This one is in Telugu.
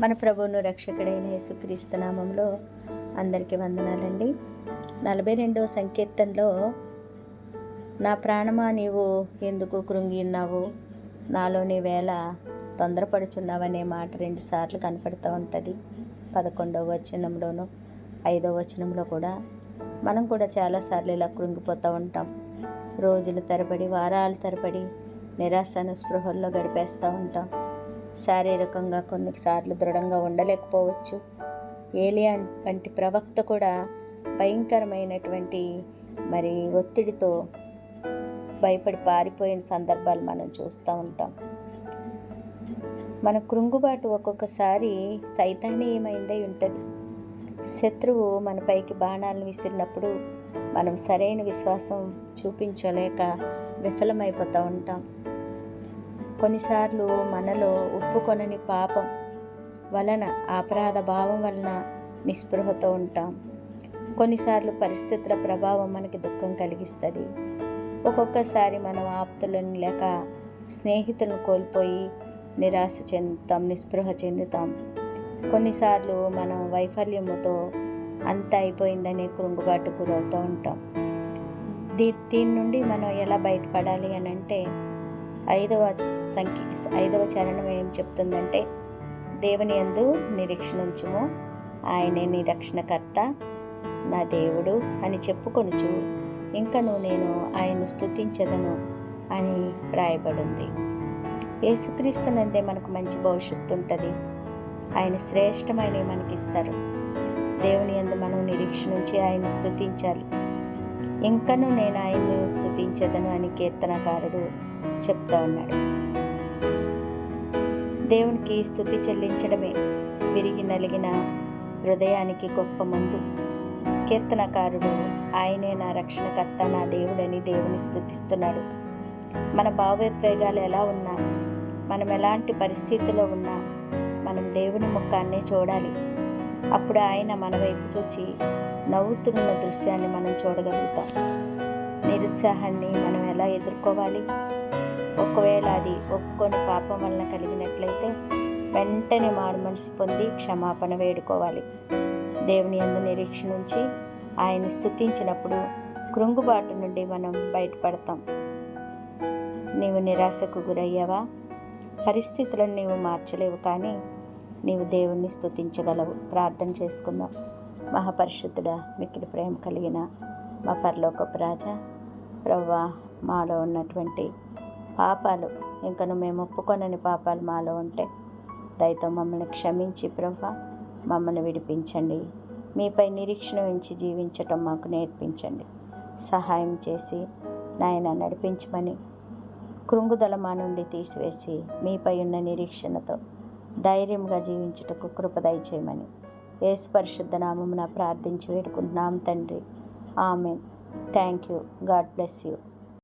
మన ప్రభువును రక్షకుడైన యేసుక్రీస్తు నామంలో అందరికీ వందనాలండి. 42వ సంకీర్తనలో నా ప్రాణమా నీవు ఎందుకు కృంగి ఉన్నావు, నాలో నీవేళ తొందరపడుచున్నావనే మాట 2 సార్లు కనపడుతూ ఉంటుంది. 11వ వచనంలోనూ 5వ వచనంలో కూడా మనం కూడా చాలాసార్లు ఇలా కృంగిపోతూ ఉంటాం. రోజుల తరబడి వారాల తరబడి నిరాశ నిస్పృహల్లో గడిపేస్తూ ఉంటాం. శారీరకంగా కొన్నిసార్లు దృఢంగా ఉండలేకపోవచ్చు. ఏలియా వంటి ప్రవక్త కూడా భయంకరమైనటువంటి ఒత్తిడితో భయపడి పారిపోయిన సందర్భాలు మనం చూస్తూ ఉంటాం. మన కృంగుబాటు ఒక్కొక్కసారి సైతానీయమైందై ఉంటుంది. శత్రువు మన పైకి బాణాలను విసిరినప్పుడు మనం సరైన విశ్వాసం చూపించలేక విఫలమైపోతూ ఉంటాం. కొన్నిసార్లు మనలో ఒప్పుకొనని పాపం వలన, అపరాధ భావం వలన నిస్పృహతో ఉంటాం. కొన్నిసార్లు పరిస్థితుల ప్రభావం మనకి దుఃఖం కలిగిస్తుంది. ఒక్కొక్కసారి మనం ఆప్తులను లేక స్నేహితులను కోల్పోయి నిరాశ చెందుతాం, నిస్పృహ చెందుతాం. కొన్నిసార్లు మనం వైఫల్యముతో అంత అయిపోయిందనే కృంగుబాటు గురవుతూ ఉంటాం. దీని నుండి మనం ఎలా బయటపడాలి అని అంటే 5వ చరణం ఏం చెప్తుందంటే, దేవుని యందు నిరీక్షణ ఉంచుము, ఆయనే నీ రక్షణకర్త, నా దేవుడు అని చెప్పుకొనుచు ఇంకను నేను ఆయన్ను స్తుతించెదను అని రాయబడింది. యేసుక్రీస్తునందే మనకు మంచి భవిష్యత్తు ఉంటుంది. ఆయన శ్రేష్టమైనవి మనకిస్తారు. దేవుని యందు మనం నిరీక్షణ ఉంచి ఆయన్ను స్తుతించాలి. ఇంకను నేను ఆయన్ను స్తుతించెదను అని కీర్తనకారుడు చెప్తా ఉన్నాడు. దేవునికి స్తుతి చెల్లించడమే విరిగి నలిగిన హృదయానికి గొప్ప మందు. కీర్తనకారుడు ఆయనే నా రక్షణకర్త, నా దేవుడని దేవుని స్తుతిస్తున్నాడు. మన భావోద్వేగాలు ఎలా ఉన్నా, మనం ఎలాంటి పరిస్థితిలో ఉన్నా మనం దేవుని ముఖాన్నే చూడాలి. అప్పుడు ఆయన మన వైపు చూచి నవ్వుతున్న దృశ్యాన్ని మనం చూడగలుగుతాం. నిరుత్సాహాన్ని మనం ఎలా ఎదుర్కోవాలి? ఒకవేళ అది ఒప్పుకొని పాపం వలన కలిగినట్లయితే వెంటనే మారుమనసు పొంది క్షమాపణ వేడుకోవాలి. దేవుని యందు నిరీక్షణ ఉంచి ఆయన స్తుతించినప్పుడు కృంగుబాటు నుండి మనం బయటపడతాం. నీవు నిరాశకు గురయ్యావా? పరిస్థితులను నీవు మార్చలేవు, కానీ నీవు దేవుణ్ణి స్తుతించగలవు. ప్రార్థన చేసుకుందాం. మహాపరిశుద్ధుడా, మిక్కిలి ప్రేమ కలిగిన మా పరలోకపు రాజా, ప్రభువా, మాలో ఉన్నటువంటి పాపాలు, ఇంకను మేము ఒప్పుకొనని పాపాలు మాలో ఉంటే దయతో మమ్మల్ని క్షమించి ప్రభువా మమ్మల్ని విడిపించండి. మీపై నిరీక్షణ ఉంచి జీవించటం మాకు నేర్పించండి. సహాయం చేసి నాయన నడిపించమని, కృంగుదల మా నుండి తీసివేసి మీపై ఉన్న నిరీక్షణతో ధైర్యంగా జీవించుటకు కృప దయచేయమని యేసు పరిశుద్ధ నామమున ప్రార్థించి వేడుకుంటున్నాం తండ్రి. Amen. Thank you. God bless you.